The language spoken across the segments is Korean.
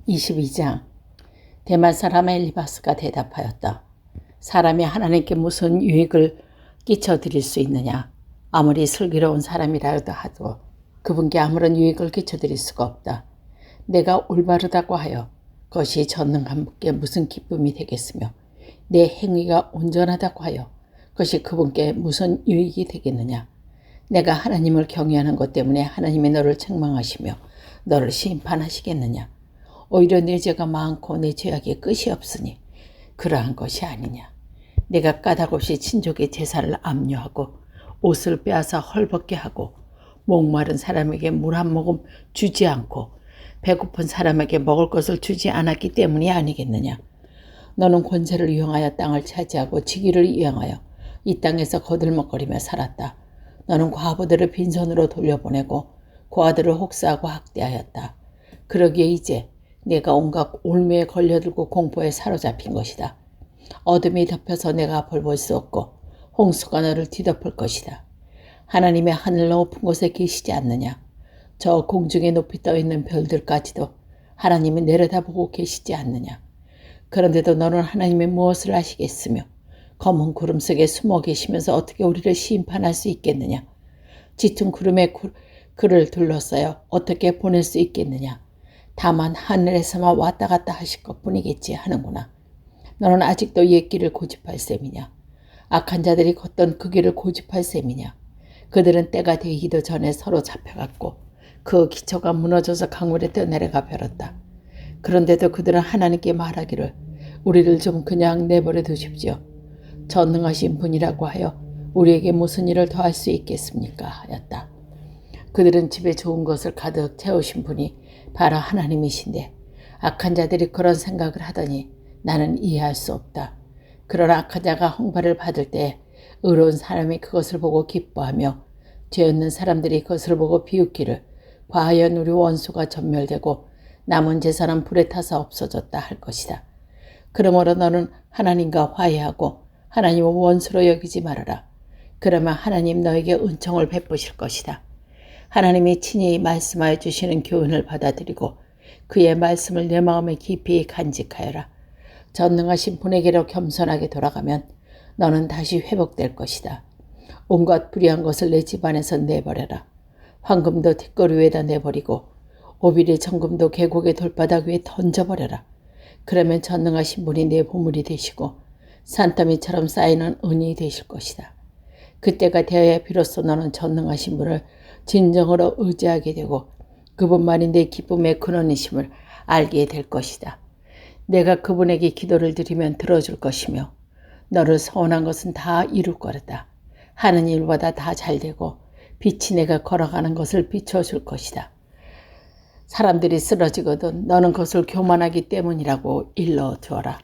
22장. 대만 사람 엘리바스가 대답하였다. 사람이 하나님께 무슨 유익을 끼쳐드릴 수 있느냐? 아무리 슬기로운 사람이라도 하도 그분께 아무런 유익을 끼쳐드릴 수가 없다. 내가 올바르다고 하여 그것이 전능한 분께 무슨 기쁨이 되겠으며 내 행위가 온전하다고 하여 그것이 그분께 무슨 유익이 되겠느냐? 내가 하나님을 경외하는 것 때문에 하나님이 너를 책망하시며 너를 심판하시겠느냐? 오히려 내 죄가 많고 내 죄악이 끝이 없으니 그러한 것이 아니냐. 내가 까닭없이 친족의 제사를 압류하고 옷을 빼앗아 헐벗게 하고 목마른 사람에게 물 한 모금 주지 않고 배고픈 사람에게 먹을 것을 주지 않았기 때문이 아니겠느냐. 너는 권세를 이용하여 땅을 차지하고 지기를 이용하여 이 땅에서 거들먹거리며 살았다. 너는 과부들을 빈손으로 돌려보내고 고아들을 혹사하고 학대하였다. 그러기에 이제 내가 온갖 올무에 걸려들고 공포에 사로잡힌 것이다. 어둠이 덮여서 내가 앞을 볼 수 없고 홍수가 너를 뒤덮을 것이다. 하나님의 하늘 높은 곳에 계시지 않느냐? 저 공중에 높이 떠있는 별들까지도 하나님이 내려다보고 계시지 않느냐? 그런데도 너는 하나님이 무엇을 하시겠으며 검은 구름 속에 숨어 계시면서 어떻게 우리를 심판할 수 있겠느냐? 짙은 구름에 그를 둘러싸여 어떻게 보낼 수 있겠느냐? 다만 하늘에서만 왔다 갔다 하실 것뿐이겠지 하는구나. 너는 아직도 옛 길을 고집할 셈이냐? 악한 자들이 걷던 그 길을 고집할 셈이냐? 그들은 때가 되기도 전에 서로 잡혀갔고 그 기초가 무너져서 강물에 떠내려가 버렸다. 그런데도 그들은 하나님께 말하기를 우리를 좀 그냥 내버려 두십시오. 전능하신 분이라고 하여 우리에게 무슨 일을 더할 수 있겠습니까? 하였다. 그들은 집에 좋은 것을 가득 채우신 분이 바로 하나님이신데 악한 자들이 그런 생각을 하더니 나는 이해할 수 없다. 그러나 악한 자가 형벌을 받을 때 의로운 사람이 그것을 보고 기뻐하며 죄 없는 사람들이 그것을 보고 비웃기를 과연 우리 원수가 전멸되고 남은 재산은 불에 타서 없어졌다 할 것이다. 그러므로 너는 하나님과 화해하고 하나님을 원수로 여기지 말아라. 그러면 하나님 너에게 은총을 베푸실 것이다. 하나님이 친히 말씀하여 주시는 교훈을 받아들이고 그의 말씀을 내 마음에 깊이 간직하여라. 전능하신 분에게로 겸손하게 돌아가면 너는 다시 회복될 것이다. 온갖 불의한 것을 내 집안에서 내버려라. 황금도 뒷거리 위에다 내버리고 오빌의 정금도 계곡의 돌바닥 위에 던져버려라. 그러면 전능하신 분이 내 보물이 되시고 산더미처럼 쌓이는 은이 되실 것이다. 그때가 되어야 비로소 너는 전능하신 분을 진정으로 의지하게 되고 그분만이 내 기쁨의 근원이심을 알게 될 것이다. 내가 그분에게 기도를 드리면 들어줄 것이며 너를 서운한 것은 다 이룰 거다. 하는 일보다 다 잘되고 빛이 내가 걸어가는 것을 비춰줄 것이다. 사람들이 쓰러지거든 너는 그것을 교만하기 때문이라고 일러주어라.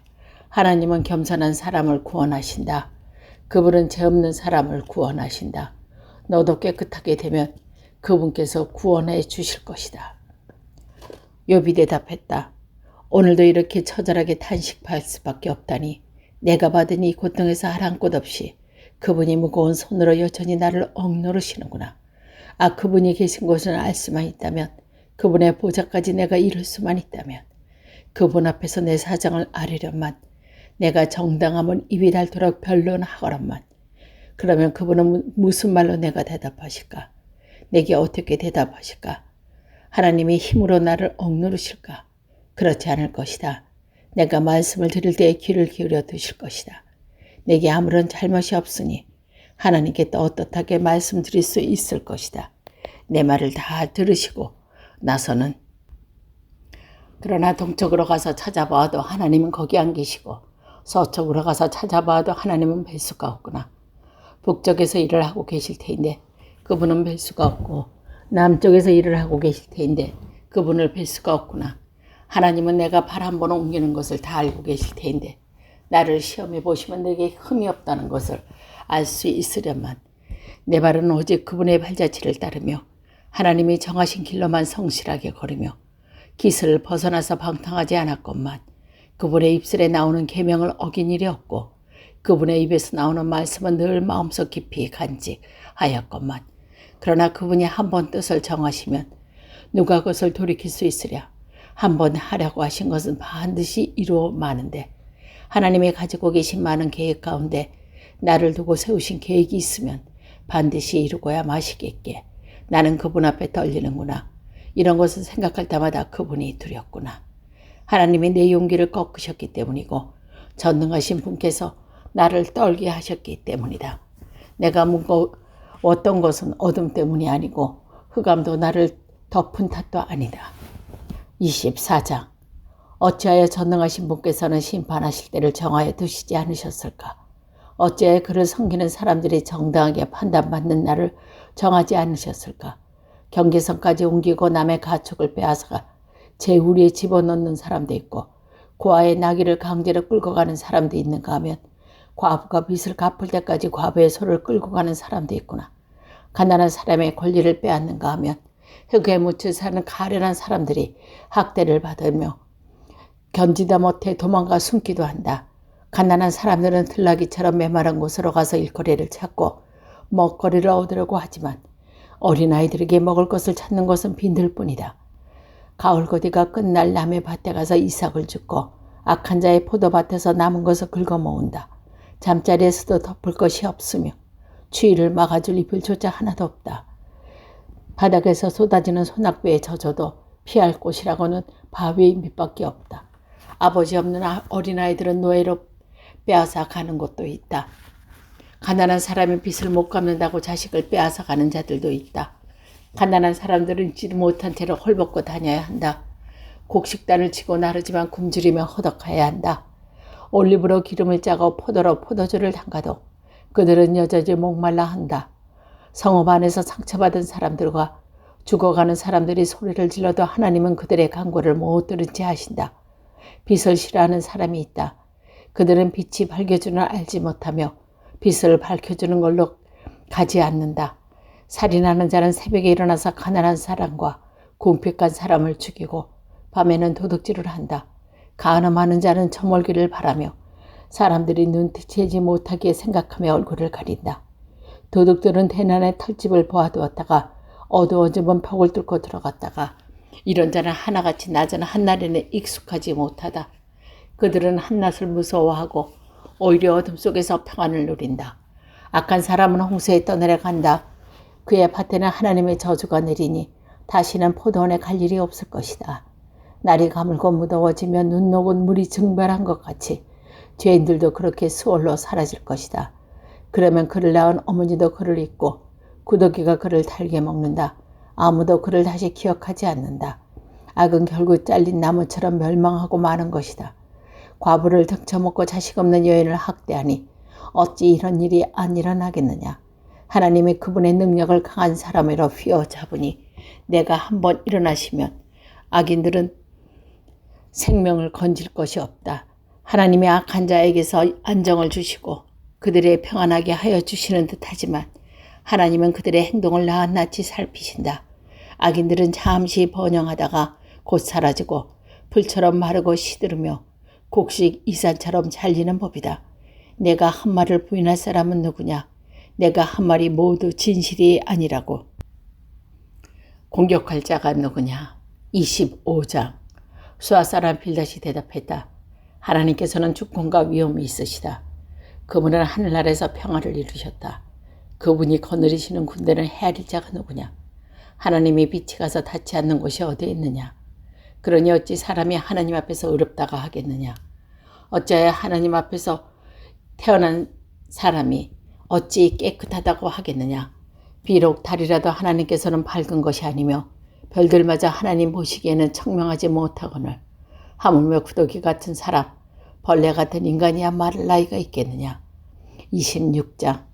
하나님은 겸손한 사람을 구원하신다. 그분은 죄 없는 사람을 구원하신다. 너도 깨끗하게 되면 그분께서 구원해 주실 것이다. 욥이 대답했다. 오늘도 이렇게 처절하게 탄식할 수밖에 없다니 내가 받은 이 고통에서 하란 곳 없이 그분이 무거운 손으로 여전히 나를 억누르시는구나. 그분이 계신 곳을 알 수만 있다면 그분의 보좌까지 내가 이룰 수만 있다면 그분 앞에서 내 사정을 아뢰련만 내가 정당함은 입이 닳도록 변론하거란만 그러면 그분은 무슨 말로 내가 대답하실까? 내게 어떻게 대답하실까? 하나님이 힘으로 나를 억누르실까? 그렇지 않을 것이다. 내가 말씀을 드릴 때에 귀를 기울여 두실 것이다. 내게 아무런 잘못이 없으니 하나님께 떳떳하게 말씀드릴 수 있을 것이다. 내 말을 다 들으시고 나서는 그러나 동쪽으로 가서 찾아봐도 하나님은 거기 안 계시고 서쪽으로 가서 찾아봐도 하나님은 뵐 수가 없구나. 북쪽에서 일을 하고 계실 테인데 그분은 뵐 수가 없고 남쪽에서 일을 하고 계실 테인데 그분을 뵐 수가 없구나. 하나님은 내가 발 한 번 옮기는 것을 다 알고 계실 테인데 나를 시험해 보시면 내게 흠이 없다는 것을 알 수 있으련만 내 발은 오직 그분의 발자취를 따르며 하나님이 정하신 길로만 성실하게 걸으며 기슬을 벗어나서 방탕하지 않았건만 그분의 입술에 나오는 계명을 어긴 일이 없고 그분의 입에서 나오는 말씀은 늘 마음속 깊이 간직하였건만 그러나 그분이 한 번 뜻을 정하시면 누가 그것을 돌이킬 수 있으랴. 한번 하려고 하신 것은 반드시 이루어 마는데 하나님이 가지고 계신 많은 계획 가운데 나를 두고 세우신 계획이 있으면 반드시 이루고야 마시겠게. 나는 그분 앞에 떨리는구나. 이런 것을 생각할 때마다 그분이 두렵구나. 하나님이 내 용기를 꺾으셨기 때문이고 전능하신 분께서 나를 떨게 하셨기 때문이다. 내가 무거웠던 것은 어둠 때문이 아니고 흑암도 나를 덮은 탓도 아니다. 24장. 어찌하여 전능하신 분께서는 심판하실 때를 정하여 두시지 않으셨을까? 어찌하여 그를 섬기는 사람들이 정당하게 판단받는 날을 정하지 않으셨을까? 경계선까지 옮기고 남의 가축을 빼앗아가 제 우리에 집어넣는 사람도 있고 고아의 나귀를 강제로 끌고 가는 사람도 있는가 하면 과부가 빚을 갚을 때까지 과부의 소를 끌고 가는 사람도 있구나. 가난한 사람의 권리를 빼앗는가 하면 흙에 묻혀 사는 가련한 사람들이 학대를 받으며 견디다 못해 도망가 숨기도 한다. 가난한 사람들은 들나귀처럼 메마른 곳으로 가서 일거리를 찾고 먹거리를 얻으려고 하지만 어린아이들에게 먹을 것을 찾는 것은 빈들뿐이다. 가을거디가 끝날 남의 밭에 가서 이삭을 줍고 악한 자의 포도밭에서 남은 것을 긁어모은다. 잠자리에서도 덮을 것이 없으며 추위를 막아줄 이불조차 하나도 없다. 바닥에서 쏟아지는 소낙비에 젖어도 피할 곳이라고는 바위의 밑밖에 없다. 아버지 없는 어린아이들은 노예로 빼앗아 가는 곳도 있다. 가난한 사람이 빚을 못 갚는다고 자식을 빼앗아 가는 자들도 있다. 가난한 사람들은 잊지 못한 채로 헐벗고 다녀야 한다. 곡식단을 치고 나르지만 굶주리며 허덕해야 한다. 올리브로 기름을 짜고 포도로 포도주를 담가도 그들은 여전히 목말라 한다. 성읍 안에서 상처받은 사람들과 죽어가는 사람들이 소리를 질러도 하나님은 그들의 간구를 못 들은 채 하신다. 빛을 싫어하는 사람이 있다. 그들은 빛이 밝혀주는 알지 못하며 빛을 밝혀주는 걸로 가지 않는다. 살인하는 자는 새벽에 일어나서 가난한 사람과 궁핍한 사람을 죽이고 밤에는 도둑질을 한다. 간음하는 자는 저물기를 바라며 사람들이 눈치채지 못하게 생각하며 얼굴을 가린다. 도둑들은 대난의 털집을 보아두었다가 어두워지면 벽을 뚫고 들어갔다가 이런 자는 하나같이 낮은 한낮에는 익숙하지 못하다. 그들은 한낮을 무서워하고 오히려 어둠 속에서 평안을 누린다. 악한 사람은 홍수에 떠내려간다. 그의 밭에는 하나님의 저주가 내리니 다시는 포도원에 갈 일이 없을 것이다. 날이 가물고 무더워지면 눈 녹은 물이 증발한 것 같이 죄인들도 그렇게 수월로 사라질 것이다. 그러면 그를 낳은 어머니도 그를 잊고 구더기가 그를 달게 먹는다. 아무도 그를 다시 기억하지 않는다. 악은 결국 잘린 나무처럼 멸망하고 마는 것이다. 과부를 등쳐먹고 자식 없는 여인을 학대하니 어찌 이런 일이 안 일어나겠느냐. 하나님이 그분의 능력을 강한 사람으로 휘어잡으니 내가 한번 일어나시면 악인들은 생명을 건질 것이 없다. 하나님이 악한 자에게서 안정을 주시고 그들의 평안하게 하여 주시는 듯하지만 하나님은 그들의 행동을 낱낱이 살피신다. 악인들은 잠시 번영하다가 곧 사라지고 불처럼 마르고 시들으며 곡식 이산처럼 잘리는 법이다. 내가 한 말을 부인할 사람은 누구냐? 내가 한 말이 모두 진실이 아니라고 공격할 자가 누구냐? 25장. 수아 사람 빌닷이 대답했다. 하나님께서는 주권과 위엄이 있으시다. 그분은 하늘나라에서 평화를 이루셨다. 그분이 거느리시는 군대는 헤아릴 자가 누구냐? 하나님이 빛이 가서 닿지 않는 곳이 어디에 있느냐? 그러니 어찌 사람이 하나님 앞에서 의롭다가 하겠느냐? 어찌하여 하나님 앞에서 태어난 사람이 어찌 깨끗하다고 하겠느냐? 비록 달이라도 하나님께서는 밝은 것이 아니며 별들마저 하나님 보시기에는 청명하지 못하거늘 하물며 구더기 같은 사람, 벌레 같은 인간이야 말할 나이가 있겠느냐? 26장.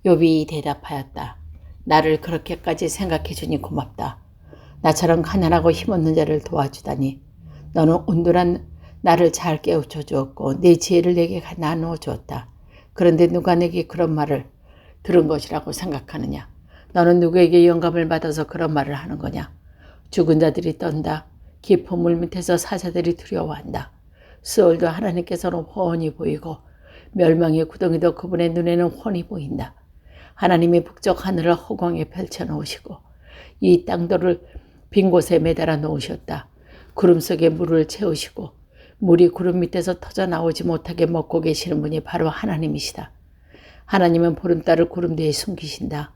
욥이 대답하였다. 나를 그렇게까지 생각해 주니 고맙다. 나처럼 가난하고 힘없는 자를 도와주다니. 너는 온돌한 나를 잘 깨우쳐 주었고 내 지혜를 내게 나누어 주었다. 그런데 누가 내게 그런 말을 들은 것이라고 생각하느냐? 너는 누구에게 영감을 받아서 그런 말을 하는 거냐? 죽은 자들이 떤다. 깊은 물 밑에서 사자들이 두려워한다. 수월도 하나님께서는 훤히 보이고 멸망의 구덩이도 그분의 눈에는 훤히 보인다. 하나님이 북쪽 하늘을 허공에 펼쳐 놓으시고 이 땅들을 빈 곳에 매달아 놓으셨다. 구름 속에 물을 채우시고 물이 구름 밑에서 터져 나오지 못하게 먹고 계시는 분이 바로 하나님이시다. 하나님은 보름달을 구름 뒤에 숨기신다.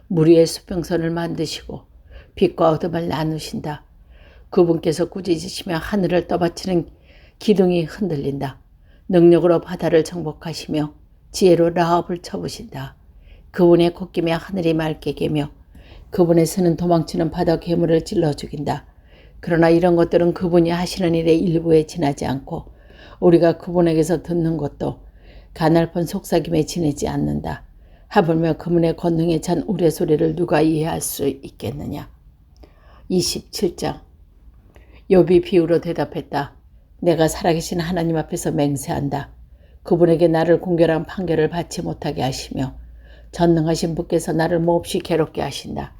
물 위에 수평선을 만드시고 빛과 어둠을 나누신다. 그분께서 꾸짖으시며 하늘을 떠받치는 기둥이 흔들린다. 능력으로 바다를 정복하시며 지혜로 라합을 쳐부신다. 그분의 콧김에 하늘이 맑게 개며 그분의 손은 도망치는 바다 괴물을 찔러 죽인다. 그러나 이런 것들은 그분이 하시는 일의 일부에 지나지 않고 우리가 그분에게서 듣는 것도 가날픈 속삭임에 지내지 않는다. 하물며 그분의 권능에 찬 우레소리를 누가 이해할 수 있겠느냐. 27장. 욥이 비유로 대답했다. 내가 살아계신 하나님 앞에서 맹세한다. 그분에게 나를 공결한 판결을 받지 못하게 하시며 전능하신 분께서 나를 몹시 괴롭게 하신다.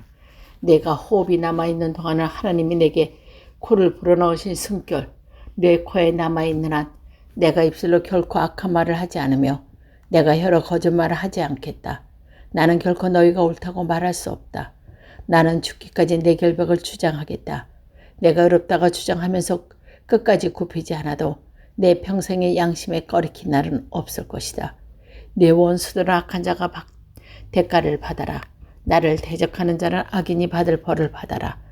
내가 호흡이 남아있는 동안은 하나님이 내게 코를 불어넣으신 숨결, 내 코에 남아있는 한 내가 입술로 결코 악한 말을 하지 않으며 내가 혀로 거짓말을 하지 않겠다. 나는 결코 너희가 옳다고 말할 수 없다. 나는 죽기까지 내 결백을 주장하겠다. 내가 어렵다가 주장하면서 끝까지 굽히지 않아도 내 평생의 양심에 꺼리킨 날은 없을 것이다. 내 원수들은 악한 자가 대가를 받아라. 나를 대적하는 자는 악인이 받을 벌을 받아라.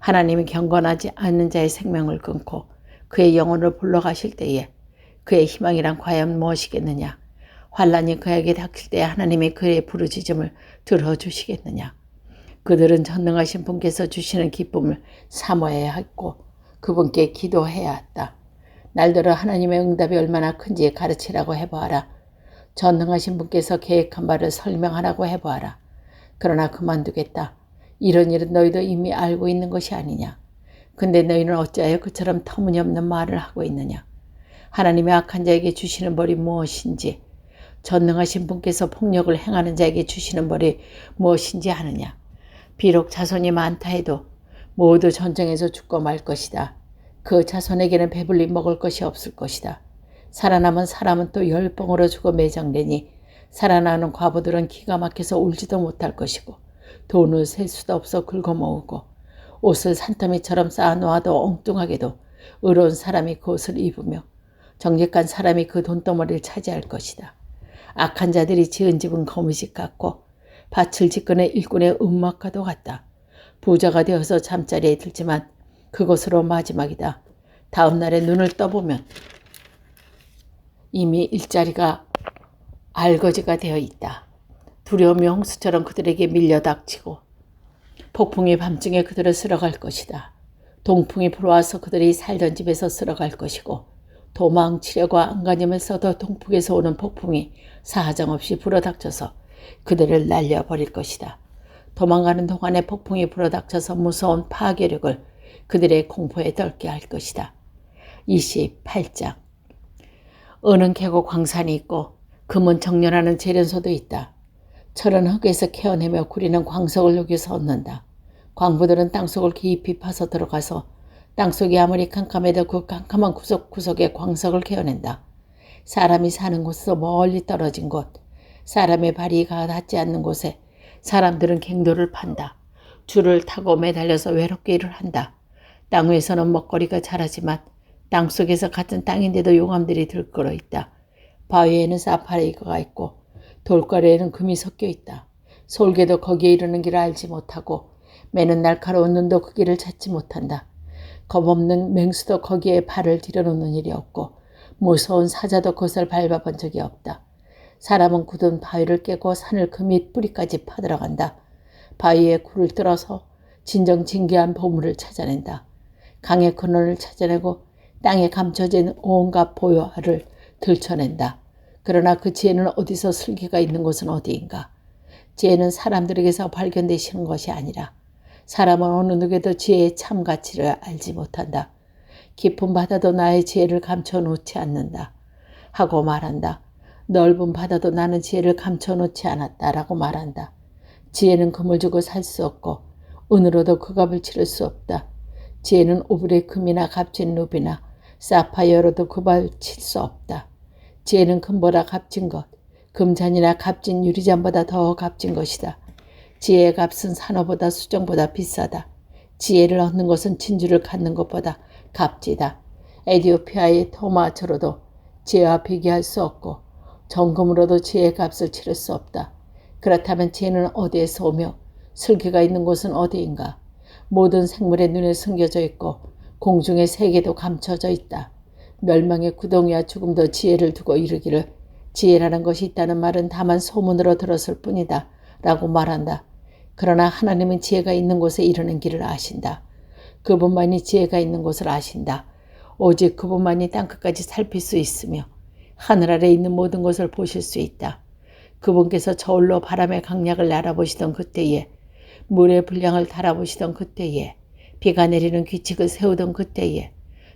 하나님이 경건하지 않는 자의 생명을 끊고 그의 영혼을 불러가실 때에 그의 희망이란 과연 무엇이겠느냐. 환란이 그에게 닥칠 때에 하나님이 그의 부르짖음을 들어주시겠느냐. 그들은 전능하신 분께서 주시는 기쁨을 사모해야 했고 그분께 기도해야 했다. 날들어 하나님의 응답이 얼마나 큰지 가르치라고 해보아라. 전능하신 분께서 계획한 바를 설명하라고 해보아라. 그러나 그만두겠다. 이런 일은 너희도 이미 알고 있는 것이 아니냐. 근데 너희는 어찌하여 그처럼 터무니없는 말을 하고 있느냐. 하나님이 악한 자에게 주시는 벌이 무엇인지, 전능하신 분께서 폭력을 행하는 자에게 주시는 벌이 무엇인지 아느냐. 비록 자손이 많다 해도 모두 전쟁에서 죽고 말 것이다. 그 자손에게는 배불리 먹을 것이 없을 것이다. 살아남은 사람은 또 열병으로 죽어 매장되니 살아나는 과부들은 기가 막혀서 울지도 못할 것이고 돈을 셀 수도 없어 긁어모으고 옷을 산더미처럼 쌓아놓아도 엉뚱하게도 의로운 사람이 그 옷을 입으며 정직한 사람이 그 돈덩어리를 차지할 것이다. 악한 자들이 지은 집은 거미집 같고 밭을 짓거나 일꾼의 음악과도 같다. 부자가 되어서 잠자리에 들지만 그것으로 마지막이다. 다음 날에 눈을 떠보면 이미 일자리가 알거지가 되어 있다. 두려움이 홍수처럼 그들에게 밀려 닥치고 폭풍이 밤중에 그들을 쓸어갈 것이다. 동풍이 불어와서 그들이 살던 집에서 쓸어갈 것이고 도망치려고 안간힘을 써도 동풍에서 오는 폭풍이 사정없이 불어닥쳐서 그들을 날려버릴 것이다. 도망가는 동안에 폭풍이 불어닥쳐서 무서운 파괴력을 그들의 공포에 떨게 할 것이다. 28장. 은은 캐고 광산이 있고 금은 정렬하는 재련소도 있다. 철은 흙에서 캐어내며 구리는 광석을 여기서 얻는다. 광부들은 땅속을 깊이 파서 들어가서 땅속이 아무리 캄캄해도 그 캄캄한 구석구석에 광석을 캐어낸다. 사람이 사는 곳에서 멀리 떨어진 곳, 사람의 발이 닿지 않는 곳에 사람들은 갱도를 판다. 줄을 타고 매달려서 외롭게 일을 한다. 땅 위에서는 먹거리가 자라지만 땅속에서 같은 땅인데도 용암들이 들끓어 있다. 바위에는 사파레이가 있고 돌가루에는 금이 섞여 있다. 솔개도 거기에 이르는 길을 알지 못하고 매는 날카로운 눈도 그 길을 찾지 못한다. 겁없는 맹수도 거기에 발을 들여놓는 일이 없고 무서운 사자도 그것을 밟아본 적이 없다. 사람은 굳은 바위를 깨고 산을 그 밑 뿌리까지 파들어간다. 바위에 굴을 뚫어서 진정 진귀한 보물을 찾아낸다. 강의 근원을 찾아내고 땅에 감춰진 온갖 보화를 들춰낸다. 그러나 그 지혜는 어디서 슬기가 있는 곳은 어디인가? 지혜는 사람들에게서 발견되시는 것이 아니라 사람은 어느 누구에도 지혜의 참 가치를 알지 못한다. 깊은 바다도 나의 지혜를 감춰놓지 않는다 하고 말한다. 넓은 바다도 나는 지혜를 감춰놓지 않았다라고 말한다. 지혜는 금을 주고 살 수 없고 은으로도 그 값을 치를 수 없다. 지혜는 오브레 금이나 값진 루비나 사파이어로도 그 값을 칠 수 없다. 지혜는 금보다 값진 것, 금잔이나 값진 유리잔보다 더 값진 것이다. 지혜의 값은 산호보다 수정보다 비싸다. 지혜를 얻는 것은 진주를 갖는 것보다 값지다. 에디오피아의 토마처로도 지혜와 비교할 수 없고 정금으로도 지혜의 값을 치를 수 없다. 그렇다면 지혜는 어디에서 오며 슬기가 있는 곳은 어디인가? 모든 생물의 눈에 숨겨져 있고 공중의 세계도 감춰져 있다. 멸망의 구덩이와 죽음도 지혜를 두고 이르기를 지혜라는 것이 있다는 말은 다만 소문으로 들었을 뿐이다 라고 말한다. 그러나 하나님은 지혜가 있는 곳에 이르는 길을 아신다. 그분만이 지혜가 있는 곳을 아신다. 오직 그분만이 땅끝까지 살필 수 있으며 하늘 아래 있는 모든 것을 보실 수 있다. 그분께서 저울로 바람의 강약을 알아보시던 그때에, 물의 분량을 달아보시던 그때에, 비가 내리는 규칙을 세우던 그때에,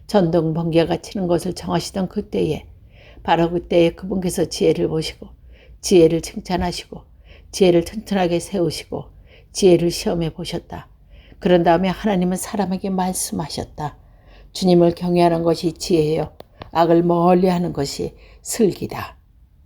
전동 번개가 치는 것을 정하시던 그때에, 바로 그때에 그분께서 지혜를 보시고 지혜를 칭찬하시고 지혜를 튼튼하게 세우시고 지혜를 시험해 보셨다. 그런 다음에 하나님은 사람에게 말씀하셨다. 주님을 경외하는 것이 지혜요, 악을 멀리하는 것이 슬기다.